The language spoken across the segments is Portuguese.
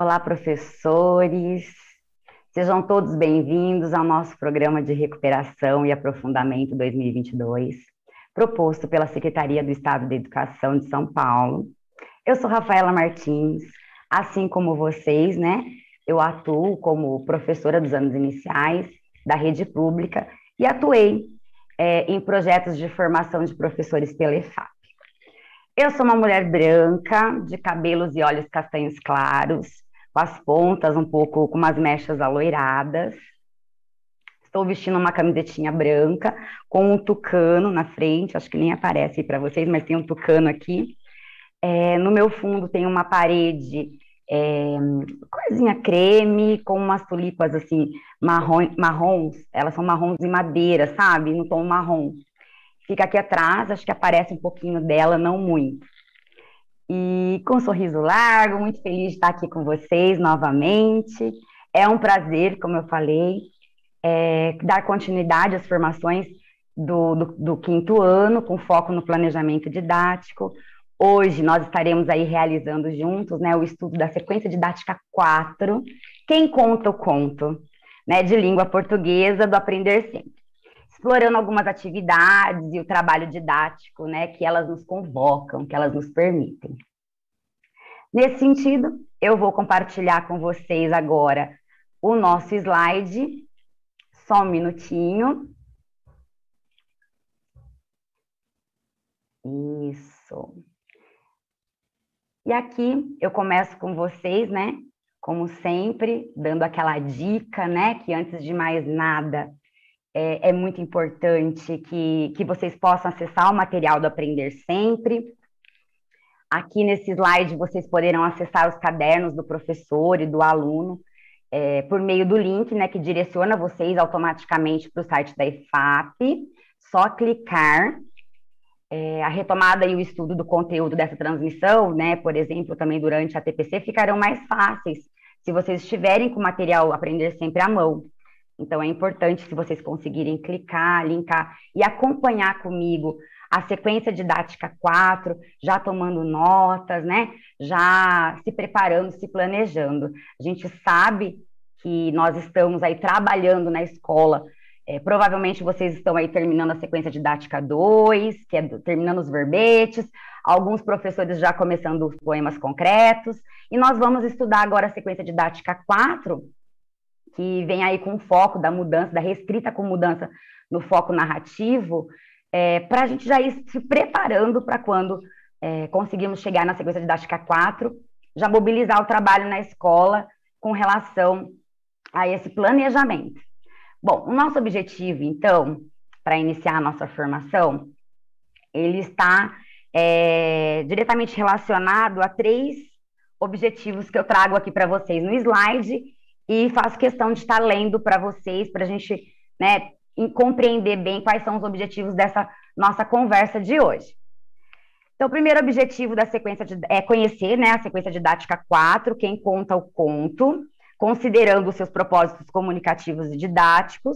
Olá, professores. Sejam todos bem-vindos ao nosso programa de recuperação e aprofundamento 2022, proposto pela Secretaria do Estado da Educação de São Paulo. Eu sou Rafaela Martins, assim como vocês, né? Eu atuo como professora dos anos iniciais da rede pública e atuei em projetos de formação de professores pela EFAP. Eu sou uma mulher branca, de cabelos e olhos castanhos claros, com as pontas um pouco com umas mechas aloiradas. Estou vestindo uma camisetinha branca com um tucano na frente, acho que nem aparece aí para vocês, mas tem um tucano aqui. No meu fundo tem uma parede coisinha creme, com umas tulipas assim, marrons, elas são marrons de madeira, sabe? No tom marrom. Fica aqui atrás, acho que aparece um pouquinho dela, não muito. E com um sorriso largo, muito feliz de estar aqui com vocês novamente. É um prazer, como eu falei, dar continuidade às formações do quinto ano, com foco no planejamento didático. Hoje nós estaremos aí realizando juntos, né, o estudo da sequência didática 4, Quem Conta o Conto, né, de língua portuguesa, do Aprender Sempre. Explorando algumas atividades e o trabalho didático, né, que elas nos convocam, que elas nos permitem. Nesse sentido, eu vou compartilhar com vocês agora o nosso slide. Só um minutinho. Isso. E aqui eu começo com vocês, né, como sempre, dando aquela dica, né, que antes de mais nada, é muito importante que vocês possam acessar o material do Aprender Sempre. Aqui nesse slide vocês poderão acessar os cadernos do professor e do aluno por meio do link, né, que direciona vocês automaticamente para o site da EFAP. Só clicar. A retomada e o estudo do conteúdo dessa transmissão, né, por exemplo, também durante a TPC, ficarão mais fáceis se vocês estiverem com o material Aprender Sempre à mão. Então, é importante se vocês conseguirem clicar, linkar e acompanhar comigo a sequência didática 4, já tomando notas, né? Já se preparando, se planejando. A gente sabe que nós estamos aí trabalhando na escola. Provavelmente vocês estão aí terminando a sequência didática 2, que é terminando os verbetes, alguns professores já começando os poemas concretos, e nós vamos estudar agora a sequência didática 4, que vem aí com o foco da mudança, da reescrita com mudança no foco narrativo, para a gente já ir se preparando para quando conseguirmos chegar na sequência didática 4, já mobilizar o trabalho na escola com relação a esse planejamento. Bom, o nosso objetivo, então, para iniciar a nossa formação, ele está diretamente relacionado a 3 objetivos que eu trago aqui para vocês no slide e faço questão de estar lendo para vocês, para a gente, né, compreender bem quais são os objetivos dessa nossa conversa de hoje. Então, o primeiro objetivo da sequência é conhecer, né, a sequência didática 4, Quem Conta o Conto, considerando os seus propósitos comunicativos e didáticos,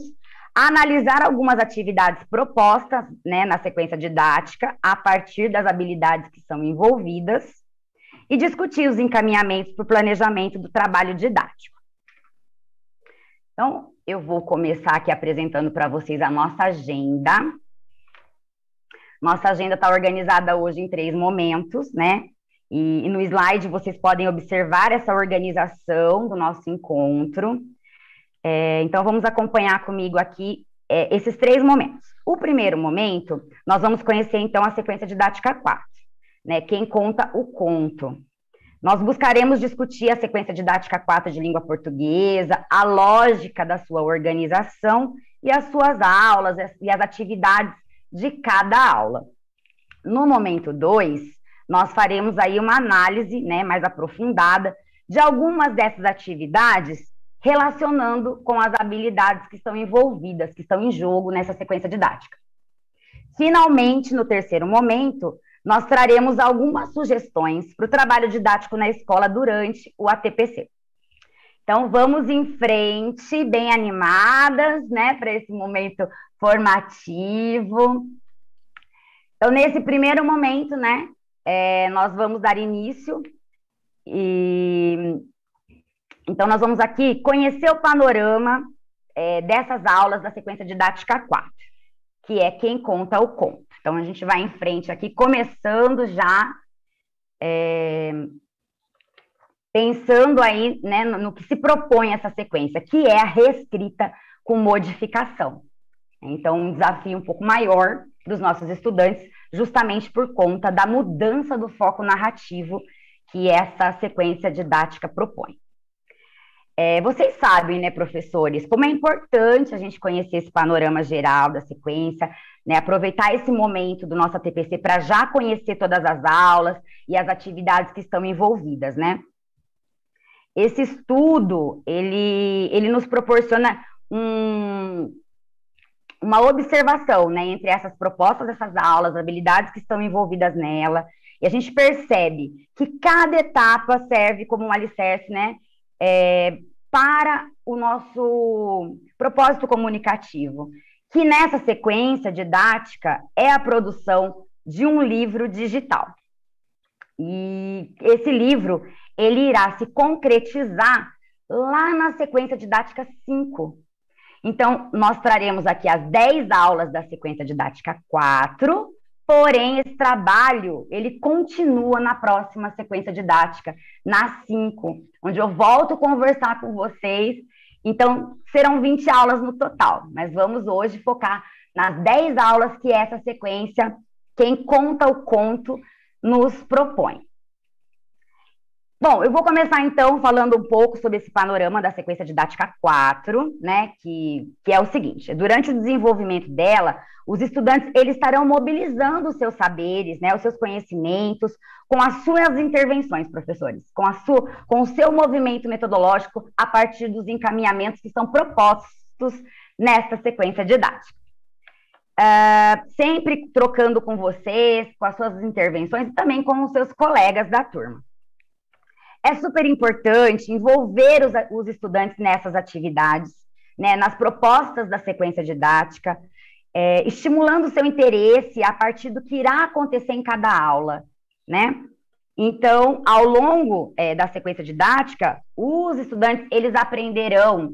analisar algumas atividades propostas, né, na sequência didática, a partir das habilidades que são envolvidas, e discutir os encaminhamentos para o planejamento do trabalho didático. Então, eu vou começar aqui apresentando para vocês a nossa agenda. Nossa agenda está organizada hoje em 3 momentos, né? E no slide vocês podem observar essa organização do nosso encontro. Então, vamos acompanhar comigo aqui esses 3 momentos. O primeiro momento, nós vamos conhecer, então, a sequência didática 4, né? Quem conta o conto. Nós buscaremos discutir a sequência didática 4 de língua portuguesa, a lógica da sua organização e as suas aulas e as atividades de cada aula. No momento 2, nós faremos aí uma análise, né, mais aprofundada de algumas dessas atividades relacionando com as habilidades que estão envolvidas, que estão em jogo nessa sequência didática. Finalmente, no terceiro momento, nós traremos algumas sugestões para o trabalho didático na escola durante o ATPC. Então, vamos em frente, bem animadas, né, para esse momento formativo. Então, nesse primeiro momento, né, nós vamos dar início e Então, nós vamos aqui conhecer o panorama dessas aulas da sequência didática 4, que é quem conta o conto. Então, a gente vai em frente aqui, começando já, pensando aí, né, no que se propõe essa sequência, que é a reescrita com modificação. Então, um desafio um pouco maior para os nossos estudantes, justamente por conta da mudança do foco narrativo que essa sequência didática propõe. Vocês sabem, né, professores, como é importante a gente conhecer esse panorama geral da sequência, né, aproveitar esse momento do nosso ATPC para já conhecer todas as aulas e as atividades que estão envolvidas, né? Esse estudo, ele nos proporciona uma observação, né, entre essas propostas dessas aulas, as habilidades que estão envolvidas nela, e a gente percebe que cada etapa serve como um alicerce, né, para o nosso propósito comunicativo, que nessa sequência didática é a produção de um livro digital. E esse livro, ele irá se concretizar lá na sequência didática 5. Então, nós traremos aqui as 10 aulas da sequência didática 4, porém, esse trabalho, ele continua na próxima sequência didática, na 5, onde eu volto a conversar com vocês. Então, serão 20 aulas no total, mas vamos hoje focar nas 10 aulas que essa sequência, quem conta o conto, nos propõe. Bom, eu vou começar então falando um pouco sobre esse panorama da sequência didática 4, né, que é o seguinte: durante o desenvolvimento dela, os estudantes eles estarão mobilizando os seus saberes, né, os seus conhecimentos, com as suas intervenções, professores, com o seu movimento metodológico a partir dos encaminhamentos que são propostos nesta sequência didática. Sempre trocando com vocês, com as suas intervenções e também com os seus colegas da turma. É super importante envolver os estudantes nessas atividades, né, nas propostas da sequência didática, estimulando o seu interesse a partir do que irá acontecer em cada aula, né? Então, ao longo da sequência didática, os estudantes, eles aprenderão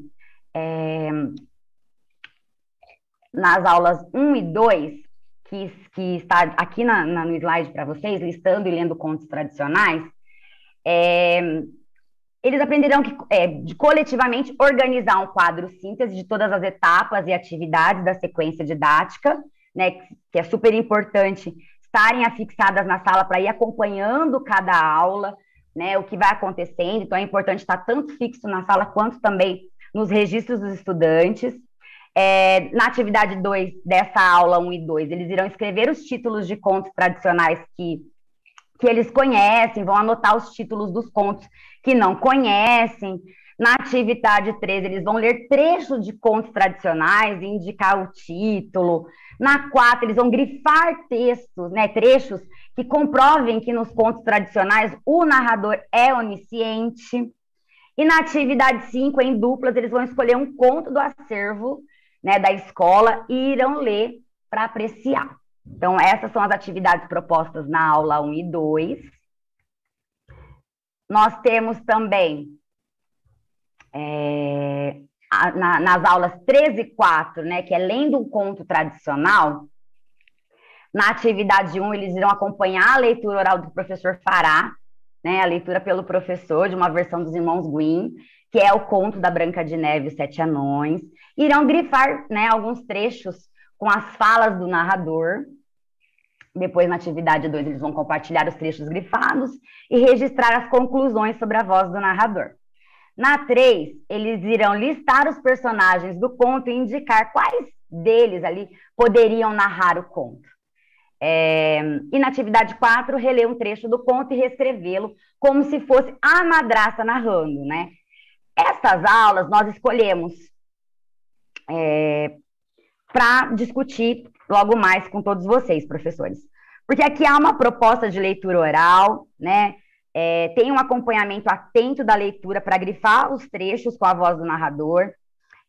nas aulas 1 e 2, que está aqui no slide para vocês, listando e lendo contos tradicionais, eles aprenderão de coletivamente organizar um quadro síntese de todas as etapas e atividades da sequência didática, né, que é super importante estarem afixadas na sala para ir acompanhando cada aula, né, o que vai acontecendo. Então, é importante estar tanto fixo na sala quanto também nos registros dos estudantes. Na atividade 2 dessa aula 1 e 2, eles irão escrever os títulos de contos tradicionais que eles conhecem, vão anotar os títulos dos contos que não conhecem. Na atividade 3, eles vão ler trechos de contos tradicionais e indicar o título. Na 4, eles vão grifar textos, né, trechos que comprovem que nos contos tradicionais o narrador é onisciente. E na atividade 5, em duplas, eles vão escolher um conto do acervo, né, da escola e irão ler para apreciar. Então, essas são as atividades propostas na aula 1 e 2. Nós temos também, nas aulas 3 e 4, né, que é lendo um conto tradicional, na atividade 1, eles irão acompanhar a leitura oral do professor Fará, né, a leitura pelo professor de uma versão dos Irmãos Grimm, que é o conto da Branca de Neve e os Sete Anões. Irão grifar, né, alguns trechos com as falas do narrador. Depois, na atividade 2, eles vão compartilhar os trechos grifados e registrar as conclusões sobre a voz do narrador. Na 3, eles irão listar os personagens do conto e indicar quais deles ali poderiam narrar o conto. E na atividade 4, reler um trecho do conto e reescrevê-lo como se fosse a madrasta narrando, né? Essas aulas nós escolhemos para discutir logo mais com todos vocês, professores. Porque aqui há uma proposta de leitura oral, né? Tem um acompanhamento atento da leitura para grifar os trechos com a voz do narrador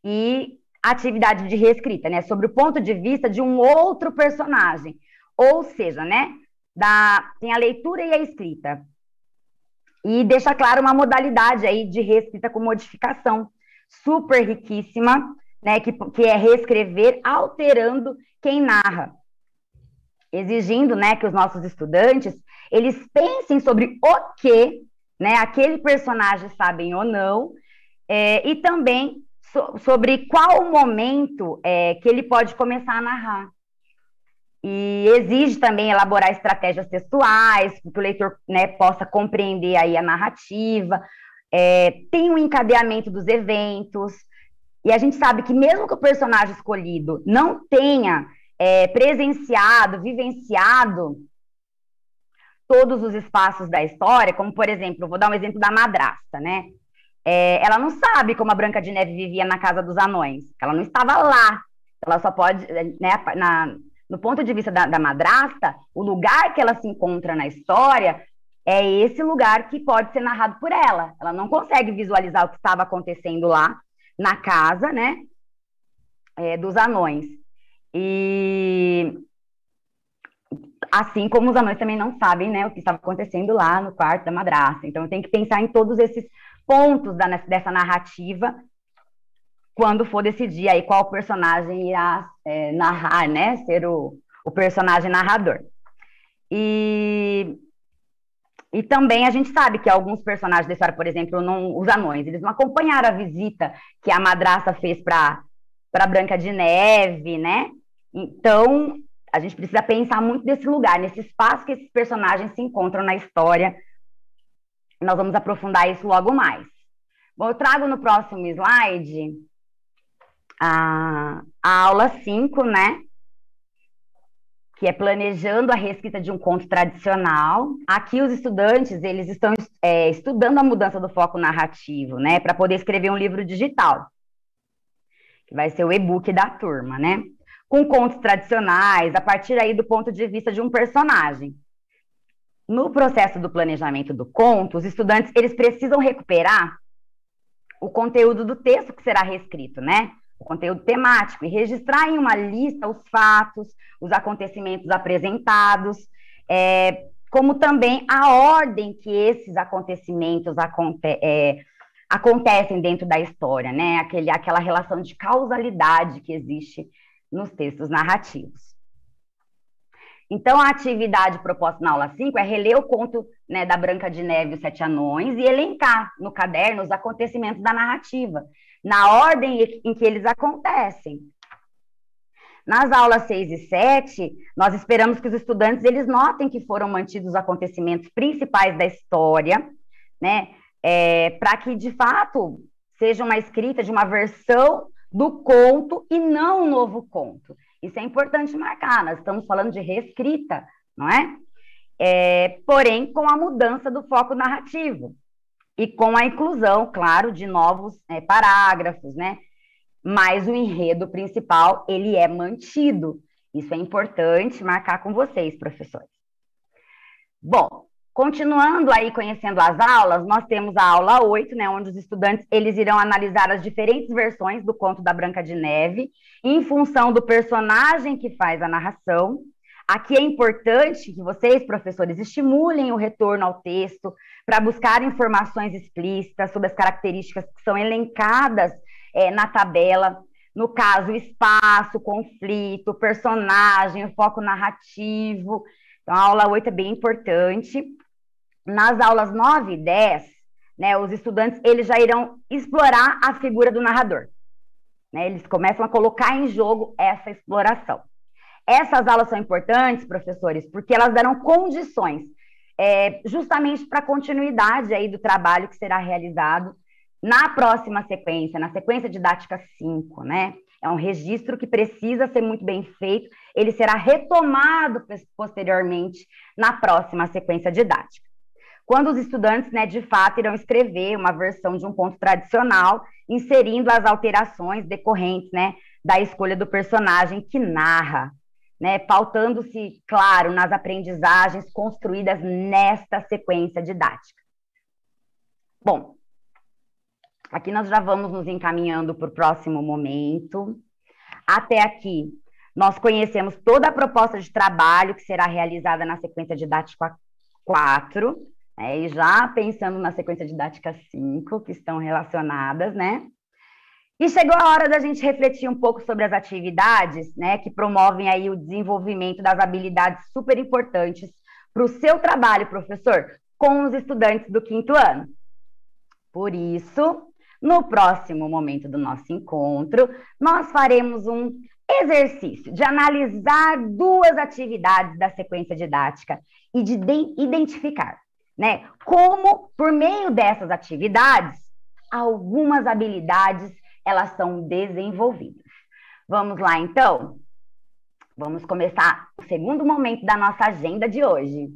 e atividade de reescrita, né? Sobre o ponto de vista de um outro personagem. Ou seja, né? Tem a leitura e a escrita. E deixa claro uma modalidade aí de reescrita com modificação, super riquíssima, né, que é reescrever alterando quem narra, exigindo, né, que os nossos estudantes, eles pensem sobre o que, né, aquele personagem sabem ou não, e também sobre qual o momento que ele pode começar a narrar. E exige também elaborar estratégias textuais, para que o leitor, né, possa compreender aí a narrativa, tem um encadeamento dos eventos, e a gente sabe que mesmo que o personagem escolhido não tenha presenciado, vivenciado todos os espaços da história, como, por exemplo, vou dar um exemplo da madrasta, né? Ela não sabe como a Branca de Neve vivia na casa dos anões, ela não estava lá, ela só pode, né, no ponto de vista da madrasta, o lugar que ela se encontra na história é esse lugar que pode ser narrado por ela. Ela não consegue visualizar o que estava acontecendo lá na casa, né, dos anões. E assim como os anões também não sabem, né, o que estava acontecendo lá no quarto da madrasta. Então tem que pensar em todos esses pontos dessa narrativa quando for decidir aí qual personagem irá narrar, né, ser o personagem narrador. E também a gente sabe que alguns personagens da história, por exemplo, os anões, eles não acompanharam a visita que a madrasta fez para Branca de Neve, né? Então, a gente precisa pensar muito nesse lugar, nesse espaço que esses personagens se encontram na história. Nós vamos aprofundar isso logo mais. Bom, eu trago no próximo slide a aula 5, né? Que é planejando a reescrita de um conto tradicional. Aqui os estudantes, eles estão estudando a mudança do foco narrativo, né? Para poder escrever um livro digital, que vai ser o e-book da turma, né? Com contos tradicionais, a partir aí do ponto de vista de um personagem. No processo do planejamento do conto, os estudantes, eles precisam recuperar o conteúdo do texto que será reescrito, né? O conteúdo temático, e registrar em uma lista os fatos, os acontecimentos apresentados, como também a ordem que esses acontecimentos acontecem dentro da história, né? Aquela relação de causalidade que existe nos textos narrativos. Então, a atividade proposta na aula 5 é reler o conto, né, da Branca de Neve e os Sete Anões e elencar no caderno os acontecimentos da narrativa, na ordem em que eles acontecem. Nas aulas 6 e 7, nós esperamos que os estudantes eles notem que foram mantidos os acontecimentos principais da história, né, para que, de fato, seja uma escrita de uma versão do conto e não um novo conto. Isso é importante marcar, nós estamos falando de reescrita, não é? Porém, com a mudança do foco narrativo e com a inclusão, claro, de novos parágrafos, né? Mas o enredo principal, ele é mantido. Isso é importante marcar com vocês, professores. Bom, continuando aí conhecendo as aulas, nós temos a aula 8, né, onde os estudantes eles irão analisar as diferentes versões do conto da Branca de Neve, em função do personagem que faz a narração. Aqui é importante que vocês, professores, estimulem o retorno ao texto para buscar informações explícitas sobre as características que são elencadas na tabela. No caso, o espaço, o conflito, o personagem, o foco narrativo. Então, a aula 8 é bem importante. Nas aulas 9 e 10, né, os estudantes eles já irão explorar a figura do narrador. Né, eles começam a colocar em jogo essa exploração. Essas aulas são importantes, professores, porque elas darão condições justamente para a continuidade aí do trabalho que será realizado na próxima sequência, na sequência didática 5, né? É um registro que precisa ser muito bem feito, ele será retomado posteriormente na próxima sequência didática. Quando os estudantes, né, de fato, irão escrever uma versão de um conto tradicional, inserindo as alterações decorrentes, né, da escolha do personagem que narra, né, pautando-se, claro, nas aprendizagens construídas nesta sequência didática. Bom, aqui nós já vamos nos encaminhando para o próximo momento. Até aqui, nós conhecemos toda a proposta de trabalho que será realizada na sequência didática 4, E já pensando na sequência didática 5, que estão relacionadas, né? E chegou a hora da gente refletir um pouco sobre as atividades, né, que promovem aí o desenvolvimento das habilidades super importantes para o seu trabalho, professor, com os estudantes do quinto ano. Por isso, no próximo momento do nosso encontro, nós faremos um exercício de analisar duas atividades da sequência didática e de identificar, né, como, por meio dessas atividades, algumas habilidades elas são desenvolvidas. Vamos lá, então? Vamos começar o segundo momento da nossa agenda de hoje.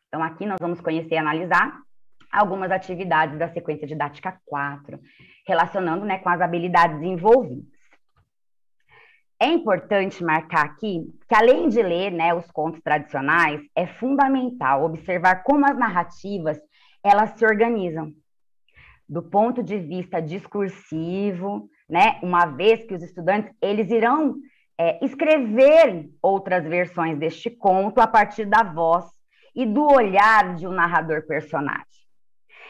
Então, aqui nós vamos conhecer e analisar algumas atividades da sequência didática 4, relacionando, né, com as habilidades envolvidas. É importante marcar aqui que, além de ler, né, os contos tradicionais, é fundamental observar como as narrativas elas se organizam do ponto de vista discursivo, né, uma vez que os estudantes eles irão escrever outras versões deste conto a partir da voz e do olhar de um narrador personagem.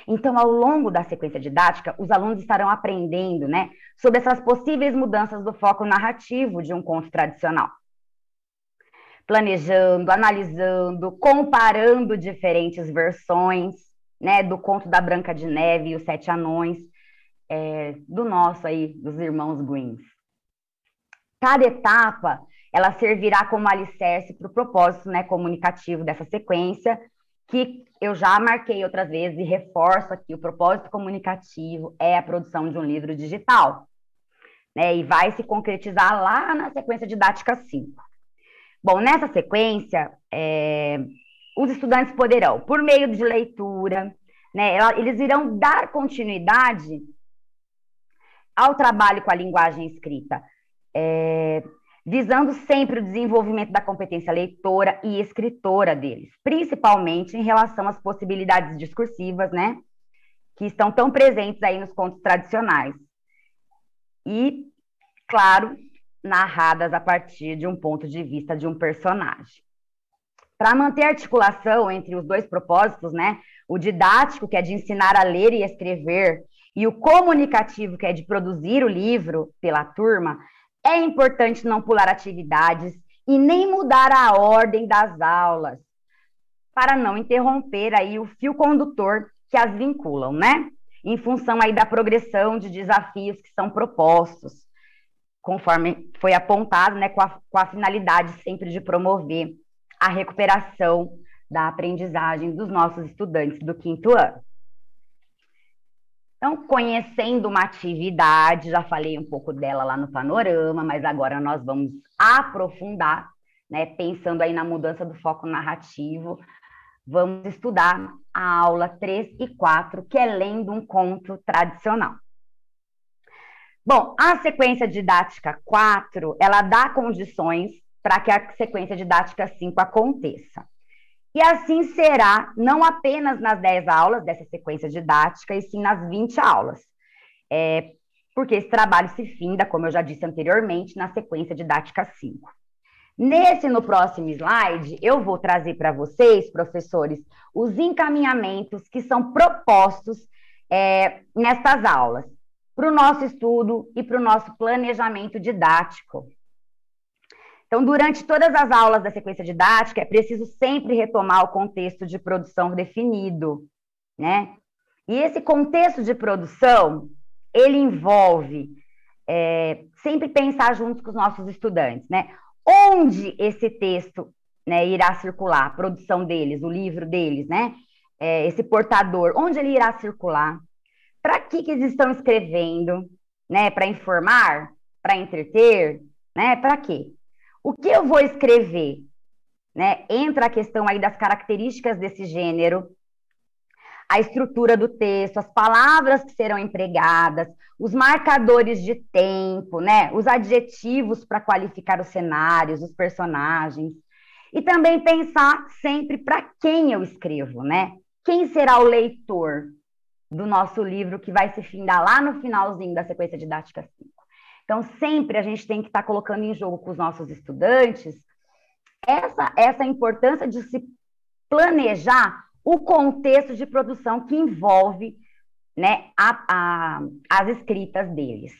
Então, ao longo da sequência didática, os alunos estarão aprendendo, né, sobre essas possíveis mudanças do foco narrativo de um conto tradicional. Planejando, analisando, comparando diferentes versões, né, do conto da Branca de Neve e os Sete Anões, do nosso aí, dos irmãos Grimm. Cada etapa, ela servirá como alicerce para o propósito, né, comunicativo dessa sequência, que eu já marquei outras vezes e reforço aqui, o propósito comunicativo é a produção de um livro digital, né, e vai se concretizar lá na sequência didática 5. Bom, nessa sequência, os estudantes poderão, por meio de leitura, né, eles irão dar continuidade ao trabalho com a linguagem escrita, visando sempre o desenvolvimento da competência leitora e escritora deles, principalmente em relação às possibilidades discursivas, né, que estão tão presentes aí nos contos tradicionais. E, claro, narradas a partir de um ponto de vista de um personagem. Para manter a articulação entre os dois propósitos, né, o didático, que é de ensinar a ler e escrever, e o comunicativo, que é de produzir o livro pela turma, é importante não pular atividades e nem mudar a ordem das aulas, para não interromper aí o fio condutor que as vinculam, né? Em função aí da progressão de desafios que são propostos, conforme foi apontado, né, com a finalidade sempre de promover a recuperação da aprendizagem dos nossos estudantes do quinto ano. Então, conhecendo uma atividade, já falei um pouco dela lá no panorama, mas agora nós vamos aprofundar, né, pensando aí na mudança do foco narrativo, vamos estudar a aula 3 e 4, que é lendo um conto tradicional. Bom, a sequência didática 4, ela dá condições para que a sequência didática 5 aconteça. E assim será, não apenas nas 10 aulas dessa sequência didática, e sim nas 20 aulas. Porque esse trabalho se finda, como eu já disse anteriormente, na sequência didática 5. No próximo slide, eu vou trazer para vocês, professores, os encaminhamentos que são propostos nestas aulas, para o nosso estudo e para o nosso planejamento didático. Então, durante todas as aulas da sequência didática, é preciso sempre retomar o contexto de produção definido, né? E esse contexto de produção, ele envolve sempre pensar juntos com os nossos estudantes, né? Onde esse texto, né, irá circular, a produção deles, o livro deles, né? Esse portador, onde ele irá circular? Para que eles estão escrevendo, né? Para informar? Para entreter? Né? Para quê? O que eu vou escrever? Né? Entra a questão aí das características desse gênero, a estrutura do texto, as palavras que serão empregadas, os marcadores de tempo, né? Os adjetivos para qualificar os cenários, os personagens. E também pensar sempre para quem eu escrevo, né? Quem será o leitor do nosso livro que vai se findar lá no finalzinho da sequência didática 5. Então, sempre a gente tem que estar colocando em jogo com os nossos estudantes essa importância de se planejar o contexto de produção que envolve, né, as escritas deles.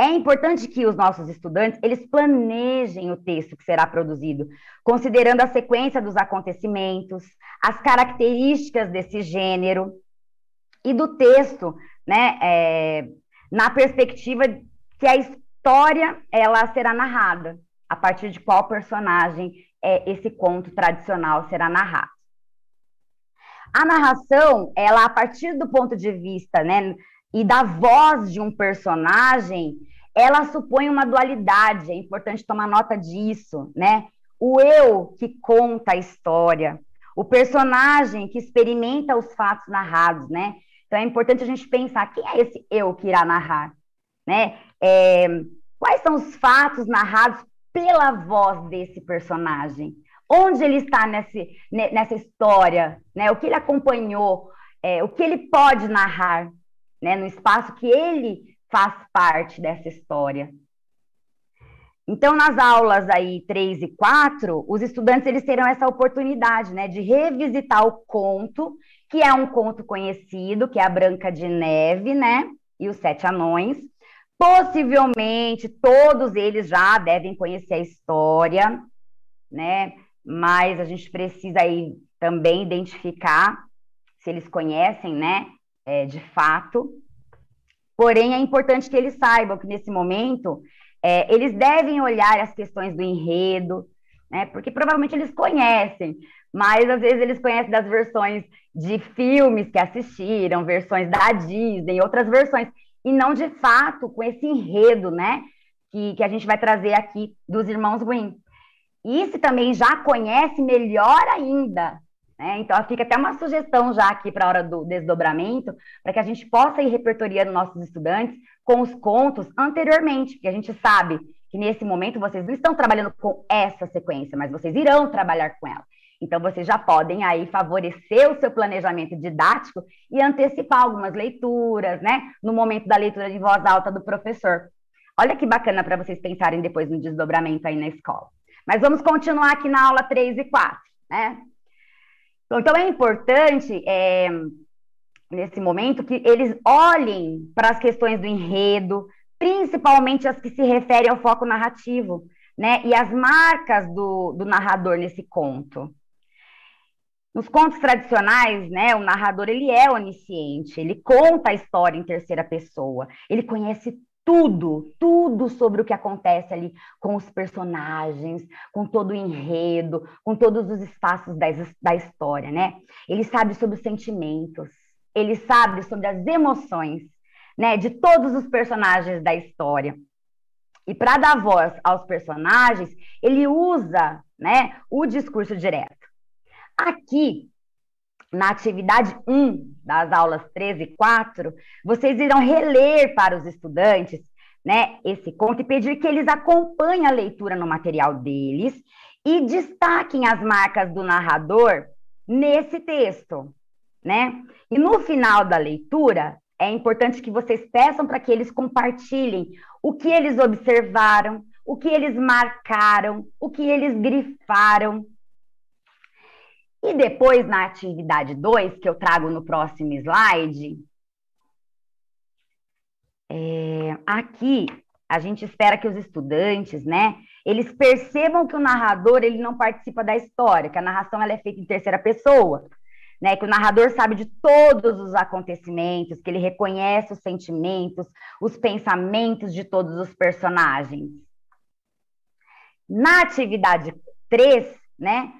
É importante que os nossos estudantes, eles planejem o texto que será produzido, considerando a sequência dos acontecimentos, as características desse gênero e do texto, né, na perspectiva que a história, ela será narrada, a partir de qual personagem esse conto tradicional será narrado. A narração, ela, a partir do ponto de vista, né, e da voz de um personagem, ela supõe uma dualidade, é importante tomar nota disso, né? O eu que conta a história, o personagem que experimenta os fatos narrados, né? Então é importante a gente pensar, quem é esse eu que irá narrar, né? Quais são os fatos narrados pela voz desse personagem? Onde ele está nessa história, né? O que ele acompanhou, o que ele pode narrar, né? No espaço que ele faz parte dessa história. Então, nas aulas aí 3 e 4, os estudantes eles terão essa oportunidade, né, de revisitar o conto, que é um conto conhecido, que é a Branca de Neve, né, e os Sete Anões. Possivelmente, todos eles já devem conhecer a história, né, mas a gente precisa aí também identificar se eles conhecem, né, de fato. Porém, é importante que eles saibam que, nesse momento, eles devem olhar as questões do enredo, né? Porque provavelmente eles conhecem, mas às vezes eles conhecem das versões de filmes que assistiram, versões da Disney, outras versões, e não, de fato, com esse enredo, né? Que a gente vai trazer aqui dos Irmãos Grimm. E se também já conhece, melhor ainda, né? Então, fica até uma sugestão já aqui para a hora do desdobramento, para que a gente possa ir repertoriando nossos estudantes com os contos anteriormente, porque a gente sabe que nesse momento vocês não estão trabalhando com essa sequência, mas vocês irão trabalhar com ela. Então, vocês já podem aí favorecer o seu planejamento didático e antecipar algumas leituras, né? No momento da leitura de voz alta do professor. Olha que bacana para vocês pensarem depois no desdobramento aí na escola. Mas vamos continuar aqui na aula 3 e 4, né? Então, é importante, nesse momento, que eles olhem para as questões do enredo, principalmente as que se referem ao foco narrativo, né? E as marcas do narrador nesse conto. Nos contos tradicionais, né, o narrador ele é onisciente, ele conta a história em terceira pessoa, ele conhece tudo sobre o que acontece ali com os personagens, com todo o enredo, com todos os espaços da história, né? Ele sabe sobre os sentimentos, ele sabe sobre as emoções, né, de todos os personagens da história. E para dar voz aos personagens, ele usa, né, o discurso direto. Aqui, na atividade 1 das aulas 13 e 4, vocês irão reler para os estudantes, né, esse conto e pedir que eles acompanhem a leitura no material deles e destaquem as marcas do narrador nesse texto, né? E no final da leitura, é importante que vocês peçam para que eles compartilhem o que eles observaram, o que eles marcaram, o que eles grifaram. E depois, na atividade 2, que eu trago no próximo slide, aqui a gente espera que os estudantes, né, eles percebam que o narrador ele não participa da história, que a narração ela é feita em terceira pessoa, né, que o narrador sabe de todos os acontecimentos, que ele reconhece os sentimentos, os pensamentos de todos os personagens. Na atividade 3, né,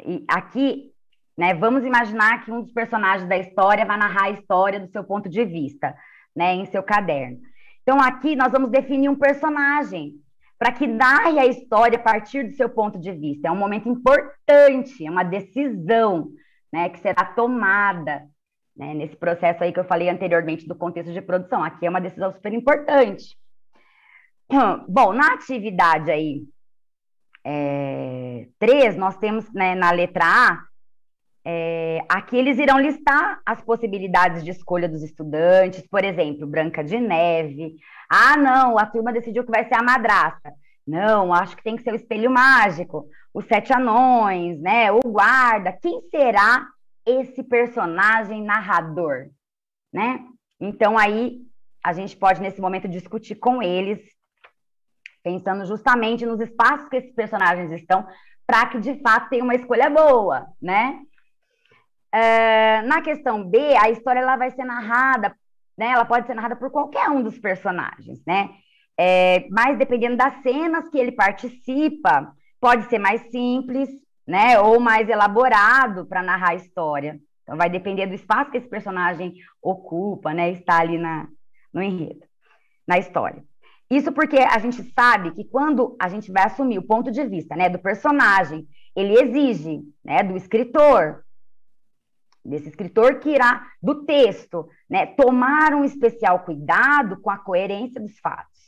e aqui, né, vamos imaginar que um dos personagens da história vai narrar a história do seu ponto de vista, né, em seu caderno. Então, aqui nós vamos definir um personagem para que narre a história a partir do seu ponto de vista. É um momento importante, é uma decisão, né, que será tomada, né, nesse processo aí que eu falei anteriormente do contexto de produção. Aqui é uma decisão super importante. Bom, na atividade aí 3, nós temos, né, na letra A, aqui eles irão listar as possibilidades de escolha dos estudantes, por exemplo, Branca de Neve. Ah, não, a turma decidiu que vai ser a madrasta. Não, acho que tem que ser o espelho mágico, os sete anões, né? O guarda. Quem será esse personagem narrador, né? Então aí a gente pode nesse momento discutir com eles, pensando justamente nos espaços que esses personagens estão, para que de fato tenha uma escolha boa, né? Na questão B, a história ela vai ser narrada, né? Ela pode ser narrada por qualquer um dos personagens, né? Mas dependendo das cenas que ele participa, pode ser mais simples, né? Ou mais elaborado para narrar a história. Então vai depender do espaço que esse personagem ocupa, né? Está ali no enredo, na história. Isso porque a gente sabe que quando a gente vai assumir o ponto de vista, né, do personagem, ele exige, né, do escritor, desse escritor que irá, do texto, né, tomar um especial cuidado com a coerência dos fatos,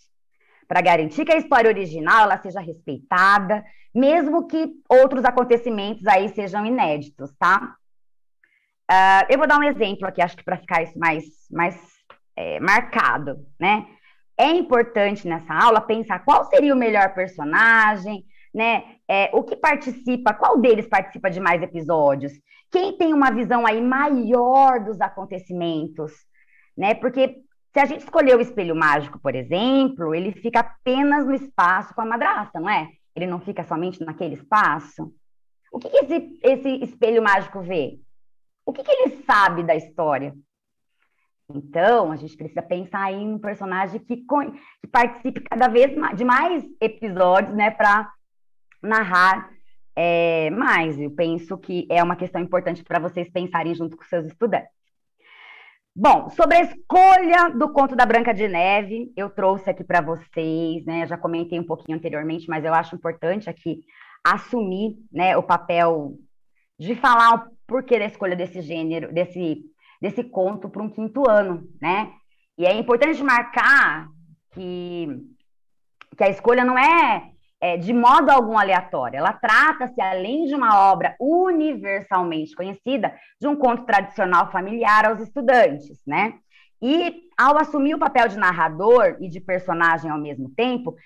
para garantir que a história original ela seja respeitada, mesmo que outros acontecimentos aí sejam inéditos, tá? Eu vou dar um exemplo aqui, acho que para ficar isso mais marcado, né? É importante nessa aula pensar qual seria o melhor personagem, né? O que participa, qual deles participa de mais episódios? Quem tem uma visão aí maior dos acontecimentos, né? Porque se a gente escolher o espelho mágico, por exemplo, ele fica apenas no espaço com a madrasta, não é? Ele não fica somente naquele espaço. O que esse espelho mágico vê? O que ele sabe da história? Então, a gente precisa pensar em um personagem que participe cada vez de mais episódios, né, para narrar mais. Eu penso que é uma questão importante para vocês pensarem junto com seus estudantes. Bom, sobre a escolha do conto da Branca de Neve, eu trouxe aqui para vocês, né? Eu já comentei um pouquinho anteriormente, mas eu acho importante aqui assumir, né, o papel de falar o porquê da escolha desse gênero, desse conto para um quinto ano, né? E é importante marcar que a escolha não é de modo algum aleatória. Ela trata-se, além de uma obra universalmente conhecida, de um conto tradicional familiar aos estudantes, né? E ao assumir o papel de narrador e de personagem ao mesmo tempo,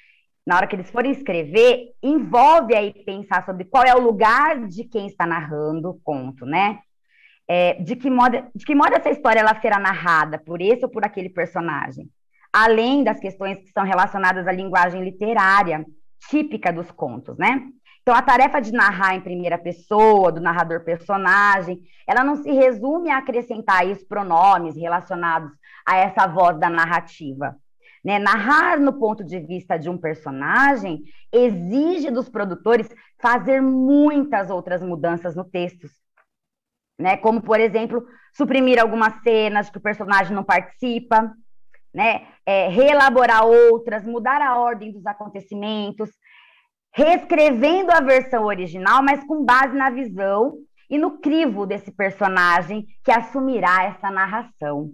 na hora que eles forem escrever, envolve aí pensar sobre qual é o lugar de quem está narrando o conto, né? De que modo essa história ela será narrada, por esse ou por aquele personagem, além das questões que são relacionadas à linguagem literária típica dos contos, né? Então, a tarefa de narrar em primeira pessoa, do narrador personagem, ela não se resume a acrescentar aí os pronomes relacionados a essa voz da narrativa. Né? Narrar no ponto de vista de um personagem exige dos produtores fazer muitas outras mudanças no texto, né? Como, por exemplo, suprimir algumas cenas que o personagem não participa, né? Reelaborar outras, mudar a ordem dos acontecimentos, reescrevendo a versão original, mas com base na visão e no crivo desse personagem que assumirá essa narração.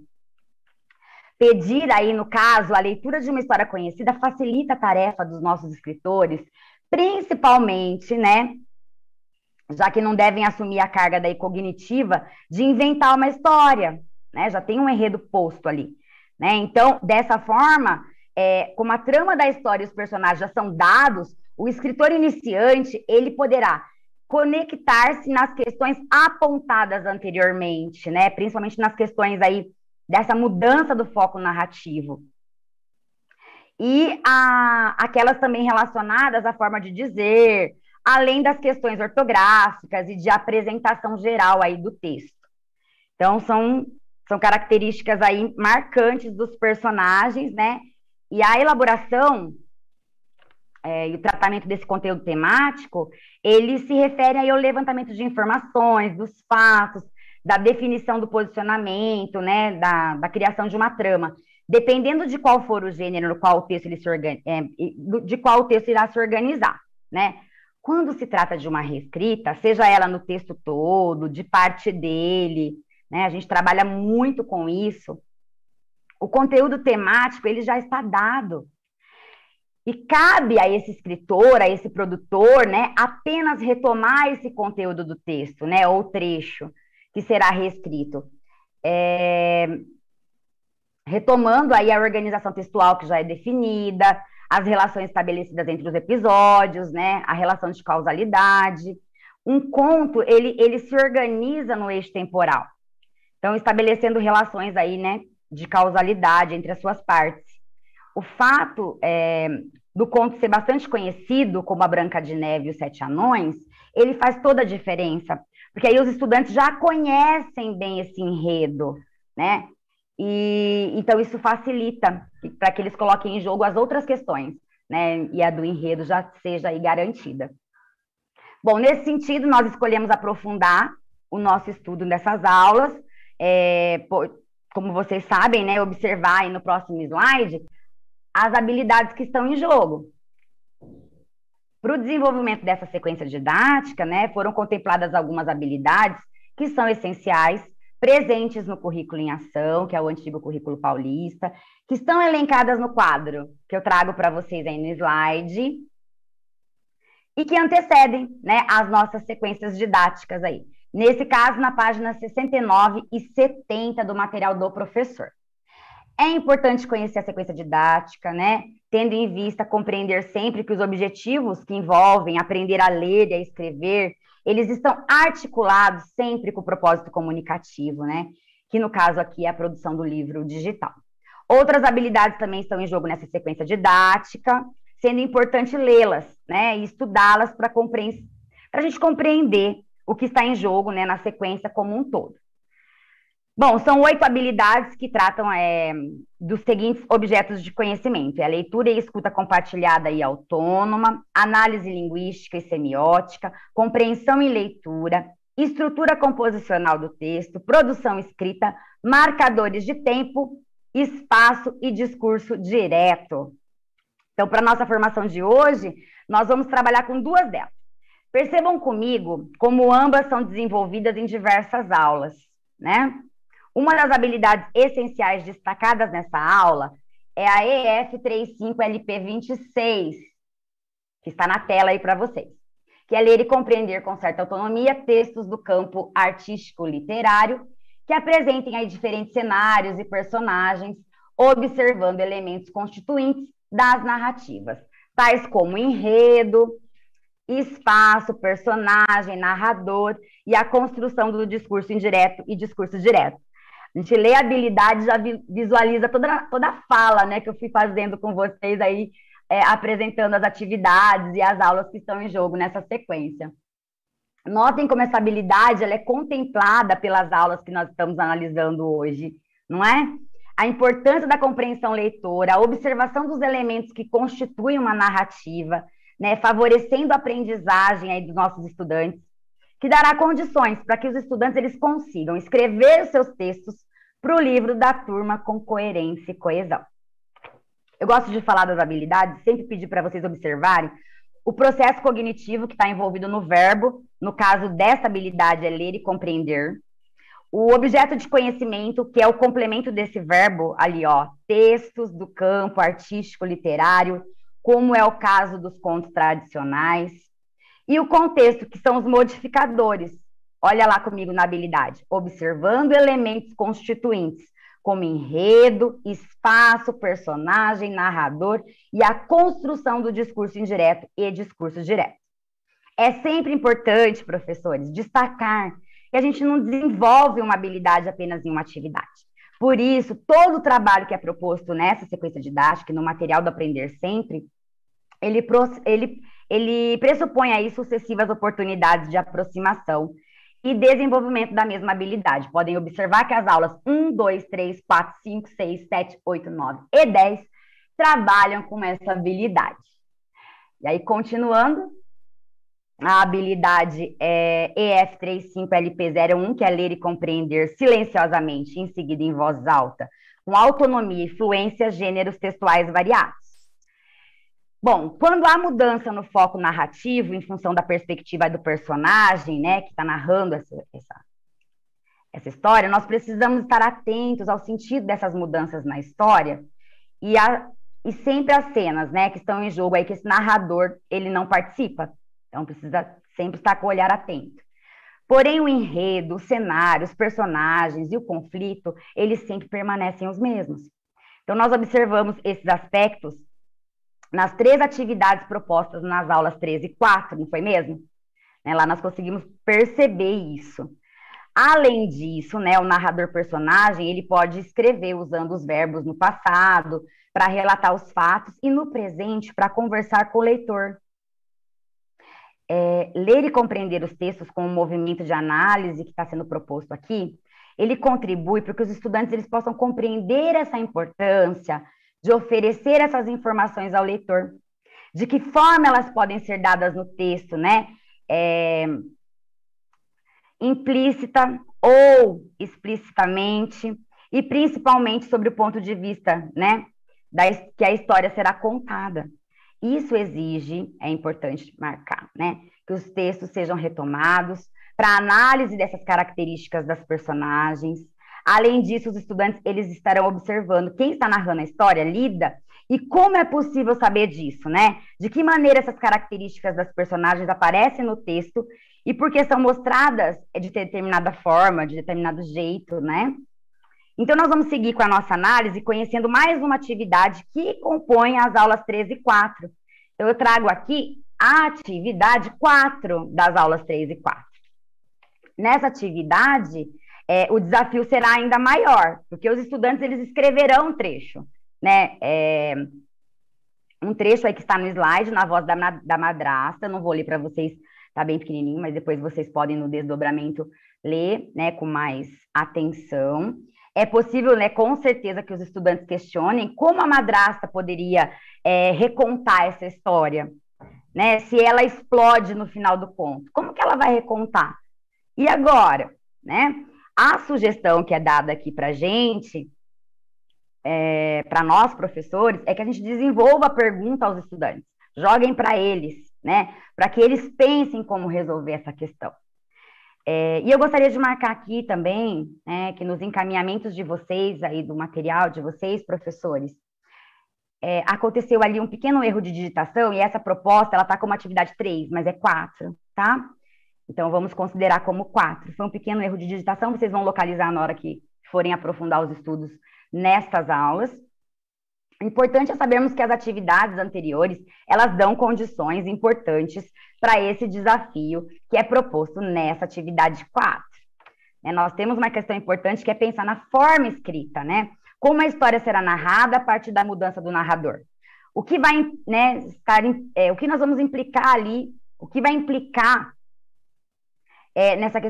Pedir aí, no caso, a leitura de uma história conhecida facilita a tarefa dos nossos escritores, principalmente, né, já que não devem assumir a carga daí cognitiva de inventar uma história, né? Já tem um enredo posto ali, né? Então, dessa forma, como a trama da história e os personagens já são dados, o escritor iniciante, ele poderá conectar-se nas questões apontadas anteriormente, né? Principalmente nas questões aí dessa mudança do foco narrativo. E aquelas também relacionadas à forma de dizer, além das questões ortográficas e de apresentação geral aí do texto. Então, são características aí marcantes dos personagens, né? E a elaboração e o tratamento desse conteúdo temático, ele se refere aí ao levantamento de informações, dos fatos, da definição do posicionamento, né? Da criação de uma trama. Dependendo de qual for o gênero no qual o texto de qual o texto irá se organizar, né? Quando se trata de uma reescrita, seja ela no texto todo, de parte dele, né, a gente trabalha muito com isso, o conteúdo temático ele já está dado. E cabe a esse escritor, a esse produtor, né, apenas retomar esse conteúdo do texto, né, ou trecho, que será reescrito. retomando aí a organização textual que já é definida, as relações estabelecidas entre os episódios, né, a relação de causalidade. Um conto, ele se organiza no eixo temporal, então estabelecendo relações aí, né, de causalidade entre as suas partes. O fato do conto ser bastante conhecido, como a Branca de Neve e os Sete Anões, ele faz toda a diferença, porque aí os estudantes já conhecem bem esse enredo, né? E então isso facilita para que eles coloquem em jogo as outras questões, né? E a do enredo já seja aí garantida. Bom, nesse sentido, nós escolhemos aprofundar o nosso estudo nessas aulas, como vocês sabem, né? Observar aí no próximo slide as habilidades que estão em jogo. Para o desenvolvimento dessa sequência didática, né, foram contempladas algumas habilidades que são essenciais, presentes no currículo em ação, que é o antigo currículo paulista, que estão elencadas no quadro que eu trago para vocês aí no slide, e que antecedem, né, as nossas sequências didáticas aí. Nesse caso, na página 69 e 70 do material do professor. É importante conhecer a sequência didática, né? Tendo em vista compreender sempre que os objetivos que envolvem aprender a ler e a escrever, eles estão articulados sempre com o propósito comunicativo, né? Que no caso aqui é a produção do livro digital. Outras habilidades também estão em jogo nessa sequência didática, sendo importante lê-las, né? E estudá-las para a gente compreender o que está em jogo, né? Na sequência como um todo. Bom, são 8 habilidades que tratam dos seguintes objetos de conhecimento. É a leitura e escuta compartilhada e autônoma, análise linguística e semiótica, compreensão e leitura, estrutura composicional do texto, produção escrita, marcadores de tempo, espaço e discurso direto. Então, para a nossa formação de hoje, nós vamos trabalhar com 2 delas. Percebam comigo como ambas são desenvolvidas em diversas aulas, né? Uma das habilidades essenciais destacadas nessa aula é a EF35LP26, que está na tela aí para vocês, que é ler e compreender com certa autonomia textos do campo artístico-literário que apresentem aí diferentes cenários e personagens, observando elementos constituintes das narrativas, tais como enredo, espaço, personagem, narrador e a construção do discurso indireto e discurso direto. A gente lê a habilidade, já visualiza toda a fala, né, que eu fui fazendo com vocês aí, apresentando as atividades e as aulas que estão em jogo nessa sequência. Notem como essa habilidade ela é contemplada pelas aulas que nós estamos analisando hoje, não é? A importância da compreensão leitora, a observação dos elementos que constituem uma narrativa, né, favorecendo a aprendizagem aí dos nossos estudantes, que dará condições para que os estudantes eles consigam escrever os seus textos para o livro da turma com coerência e coesão. Eu gosto de falar das habilidades, sempre pedir para vocês observarem o processo cognitivo que está envolvido no verbo, no caso dessa habilidade é ler e compreender, o objeto de conhecimento, que é o complemento desse verbo ali, ó, textos do campo artístico literário, como é o caso dos contos tradicionais, e o contexto, que são os modificadores. Olha lá comigo na habilidade. Observando elementos constituintes, como enredo, espaço, personagem, narrador e a construção do discurso indireto e discurso direto. É sempre importante, professores, destacar que a gente não desenvolve uma habilidade apenas em uma atividade. Por isso, todo o trabalho que é proposto nessa sequência didática, no material do Aprender Sempre, ele pressupõe aí sucessivas oportunidades de aproximação e desenvolvimento da mesma habilidade. Podem observar que as aulas 1, 2, 3, 4, 5, 6, 7, 8, 9 e 10 trabalham com essa habilidade. E aí, continuando, a habilidade EF35LP01, que é ler e compreender silenciosamente, em seguida em voz alta, com autonomia e fluência, gêneros textuais variados. Bom, quando há mudança no foco narrativo, em função da perspectiva do personagem, né, que está narrando essa história, nós precisamos estar atentos ao sentido dessas mudanças na história e sempre as cenas, né, que estão em jogo aí, que esse narrador, ele não participa. Então, precisa sempre estar com o olhar atento. Porém, o enredo, o cenário, os personagens e o conflito, eles sempre permanecem os mesmos. Então, nós observamos esses aspectos nas 3 atividades propostas nas aulas 3 e 4, não foi mesmo? Lá nós conseguimos perceber isso. Além disso, né, o narrador personagem, ele pode escrever usando os verbos no passado, para relatar os fatos, e no presente, para conversar com o leitor. Ler e compreender os textos com o movimento de análise que está sendo proposto aqui, ele contribui para que os estudantes eles possam compreender essa importância de oferecer essas informações ao leitor. De que forma elas podem ser dadas no texto, né? Implícita ou explicitamente, e principalmente sobre o ponto de vista, né, que a história será contada. Isso exige, é importante marcar, né, que os textos sejam retomados para análise dessas características das personagens. Além disso, os estudantes eles estarão observando quem está narrando a história lida e como é possível saber disso, né? De que maneira essas características das personagens aparecem no texto e porque são mostradas de determinada forma, de determinado jeito, né? Então, nós vamos seguir com a nossa análise, conhecendo mais uma atividade que compõe as aulas 3 e 4. Então, eu trago aqui a atividade 4 das aulas 3 e 4. Nessa atividade, o desafio será ainda maior, porque os estudantes eles escreverão um trecho, né? Um trecho aí que está no slide, na voz da madrasta, não vou ler para vocês, tá bem pequenininho, mas depois vocês podem no desdobramento ler, né, com mais atenção. É possível, né, com certeza, que os estudantes questionem como a madrasta poderia recontar essa história, né? Se ela explode no final do conto, como que ela vai recontar? E agora, né? A sugestão que é dada aqui para a gente, para nós professores, é que a gente desenvolva a pergunta aos estudantes, joguem para eles, né? Para que eles pensem como resolver essa questão. E eu gostaria de marcar aqui também, né, que nos encaminhamentos de vocês, aí do material de vocês, professores, aconteceu ali um pequeno erro de digitação, e essa proposta, ela está como atividade 3, mas é 4, tá? Então, vamos considerar como 4. Foi um pequeno erro de digitação, vocês vão localizar na hora que forem aprofundar os estudos nestas aulas. O importante é sabermos que as atividades anteriores, elas dão condições importantes para esse desafio que é proposto nessa atividade 4. Nós temos uma questão importante que é pensar na forma escrita, né? Como a história será narrada a partir da mudança do narrador. O que vai, né, o que nós vamos implicar ali, o que vai implicar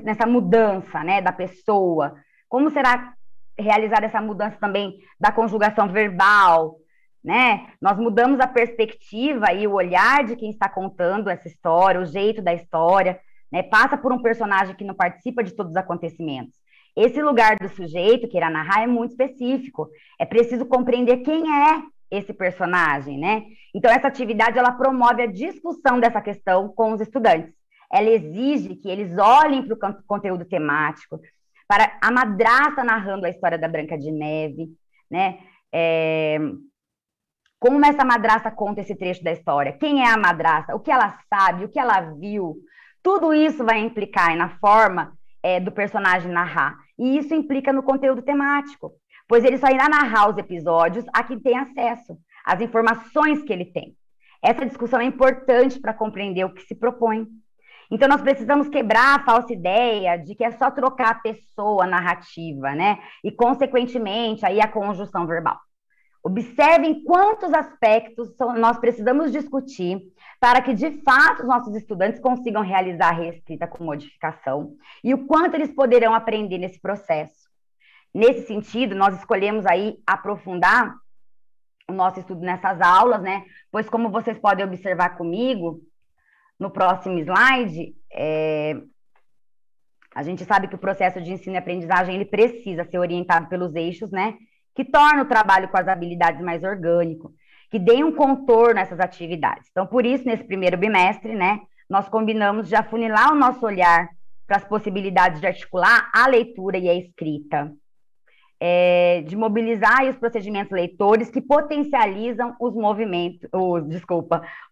nessa mudança, né, da pessoa, como será realizar essa mudança também da conjugação verbal, né? Nós mudamos a perspectiva e o olhar de quem está contando essa história, o jeito da história, né? Passa por um personagem que não participa de todos os acontecimentos. Esse lugar do sujeito que irá narrar é muito específico. É preciso compreender quem é esse personagem, né? Então, essa atividade, ela promove a discussão dessa questão com os estudantes. Ela exige que eles olhem para o conteúdo temático, para a madrasta narrando a história da Branca de Neve, né? Como essa madrasta conta esse trecho da história? Quem é a madrasta? O que ela sabe? O que ela viu? Tudo isso vai implicar na forma do personagem narrar. E isso implica no conteúdo temático, pois ele só irá narrar os episódios a quem tem acesso, às informações que ele tem. Essa discussão é importante para compreender o que se propõe. Então, nós precisamos quebrar a falsa ideia de que é só trocar a pessoa narrativa, né? E, consequentemente, aí a conjunção verbal. Observem quantos aspectos nós precisamos discutir para que, de fato, os nossos estudantes consigam realizar a reescrita com modificação e o quanto eles poderão aprender nesse processo. Nesse sentido, nós escolhemos aí aprofundar o nosso estudo nessas aulas, né? Pois, como vocês podem observar comigo, no próximo slide, a gente sabe que o processo de ensino e aprendizagem ele precisa ser orientado pelos eixos, né? Que torna o trabalho com as habilidades mais orgânico, que deem um contorno a essas atividades. Então, por isso, nesse primeiro bimestre, né, nós combinamos de afunilar o nosso olhar para as possibilidades de articular a leitura e a escrita, de mobilizar os procedimentos leitores que potencializam os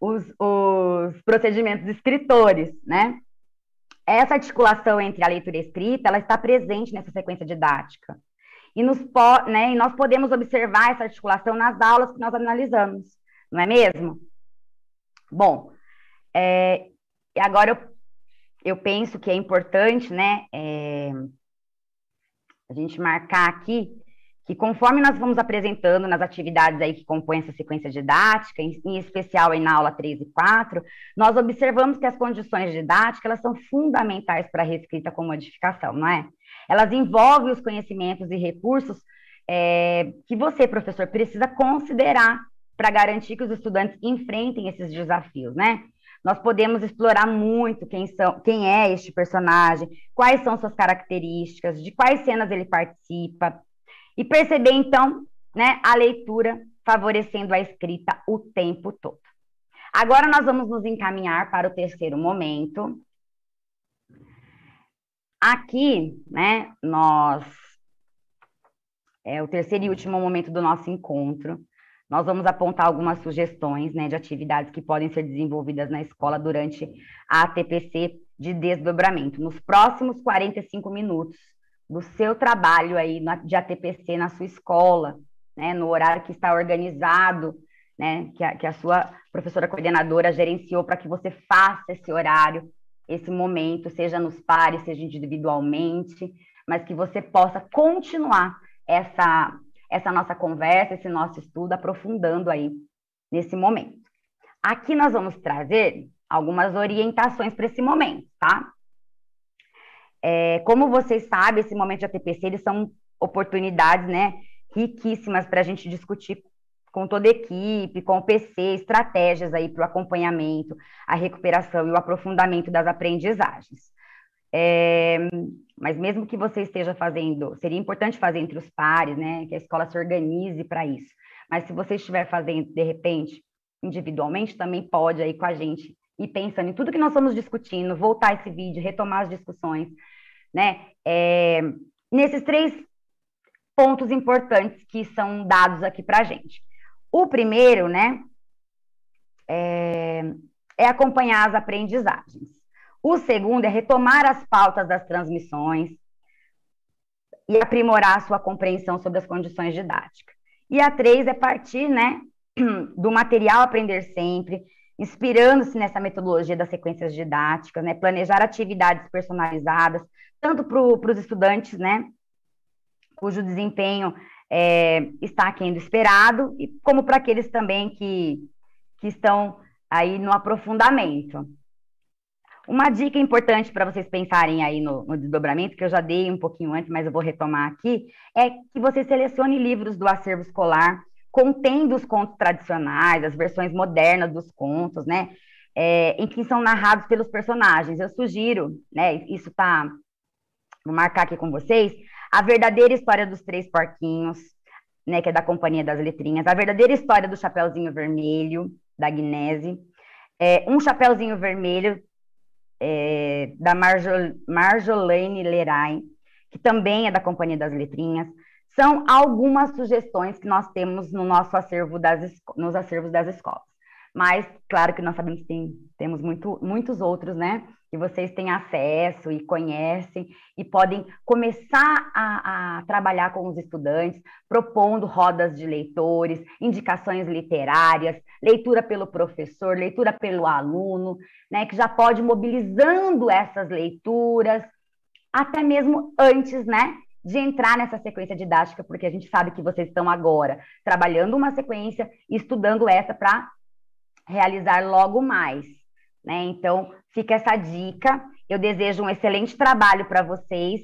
os procedimentos escritores, né? essa articulação entre a leitura e a escrita, ela está presente nessa sequência didática. E, e nós podemos observar essa articulação nas aulas que nós analisamos, não é mesmo? Bom, agora eu penso que é importante, né, a gente marcar aqui que conforme nós vamos apresentando nas atividades aí que compõem essa sequência didática, em especial aí na aula 3 e 4, nós observamos que as condições didáticas, elas são fundamentais para a reescrita com modificação, não é? Elas envolvem os conhecimentos e recursos que você, professor, precisa considerar para garantir que os estudantes enfrentem esses desafios, né? Nós podemos explorar muito quem é este personagem, quais são suas características, de quais cenas ele participa, e perceber, então, né, a leitura favorecendo a escrita o tempo todo. Agora nós vamos nos encaminhar para o terceiro momento. Aqui, né, o terceiro e último momento do nosso encontro, nós vamos apontar algumas sugestões, né, de atividades que podem ser desenvolvidas na escola durante a ATPC de desdobramento, nos próximos 45 minutos do seu trabalho aí de ATPC na sua escola, né, no horário que está organizado, né, que a sua professora coordenadora gerenciou para que você faça esse horário, esse momento, seja nos pares, seja individualmente, mas que você possa continuar essa nossa conversa, esse nosso estudo, aprofundando aí nesse momento. Aqui nós vamos trazer algumas orientações para esse momento, tá? Como vocês sabem, esse momento de ATPC, eles são oportunidades, né, riquíssimas para a gente discutir com toda a equipe, com o PC, estratégias aí para o acompanhamento, a recuperação e o aprofundamento das aprendizagens. Mas mesmo que você esteja fazendo, seria importante fazer entre os pares, né, que a escola se organize para isso. Mas se você estiver fazendo, de repente, individualmente, também pode aí com a gente ir pensando em tudo que nós estamos discutindo, voltar esse vídeo, retomar as discussões, né, nesses 3 pontos importantes que são dados aqui para a gente. O primeiro, né, é acompanhar as aprendizagens. O segundo é retomar as pautas das transmissões e aprimorar a sua compreensão sobre as condições didáticas. E a 3 é partir, né, do material Aprender Sempre, inspirando-se nessa metodologia das sequências didáticas, né, planejar atividades personalizadas, tanto para os estudantes, né, cujo desempenho está aquém do esperado, e como para aqueles também que estão aí no aprofundamento. Uma dica importante para vocês pensarem aí no desdobramento, que eu já dei um pouquinho antes, mas eu vou retomar aqui, é que você selecione livros do acervo escolar contendo os contos tradicionais, as versões modernas dos contos, né, em que são narrados pelos personagens. Eu sugiro, né, vou marcar aqui com vocês, A Verdadeira História dos Três Porquinhos, né, que é da Companhia das Letrinhas, A Verdadeira História do Chapeuzinho Vermelho, da Guinese, Um Chapeuzinho Vermelho, da Marjolaine Leray, que também é da Companhia das Letrinhas. São algumas sugestões que nós temos no nosso acervo nos acervos das escolas. Mas, claro que nós sabemos que temos muitos outros, né? Que vocês têm acesso e conhecem e podem começar a trabalhar com os estudantes, propondo rodas de leitores, indicações literárias, leitura pelo professor, leitura pelo aluno, né? Que já pode ir mobilizando essas leituras, até mesmo antes, né? De entrar nessa sequência didática, porque a gente sabe que vocês estão agora trabalhando uma sequência e estudando essa para realizar logo mais, né? Então, fica essa dica. Eu desejo um excelente trabalho para vocês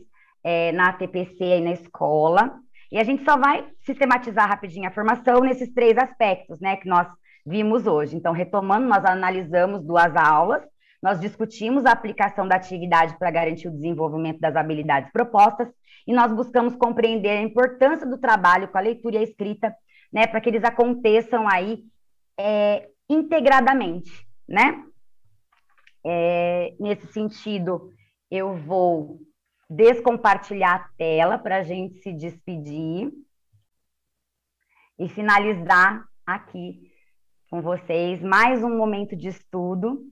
na ATPC e na escola. E a gente só vai sistematizar rapidinho a formação nesses 3 aspectos, né, que nós vimos hoje. Então, retomando, nós analisamos 2 aulas, nós discutimos a aplicação da atividade para garantir o desenvolvimento das habilidades propostas e nós buscamos compreender a importância do trabalho com a leitura e a escrita, né, para que eles aconteçam aí integradamente, né? Nesse sentido, eu vou descompartilhar a tela para a gente se despedir e finalizar aqui com vocês mais um momento de estudo.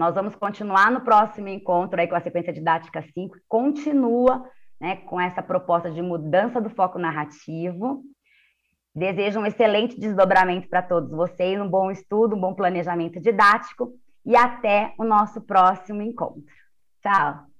Nós vamos continuar no próximo encontro aí com a sequência didática 5, continua, né, com essa proposta de mudança do foco narrativo. Desejo um excelente desdobramento para todos vocês, um bom estudo, um bom planejamento didático e até o nosso próximo encontro. Tchau!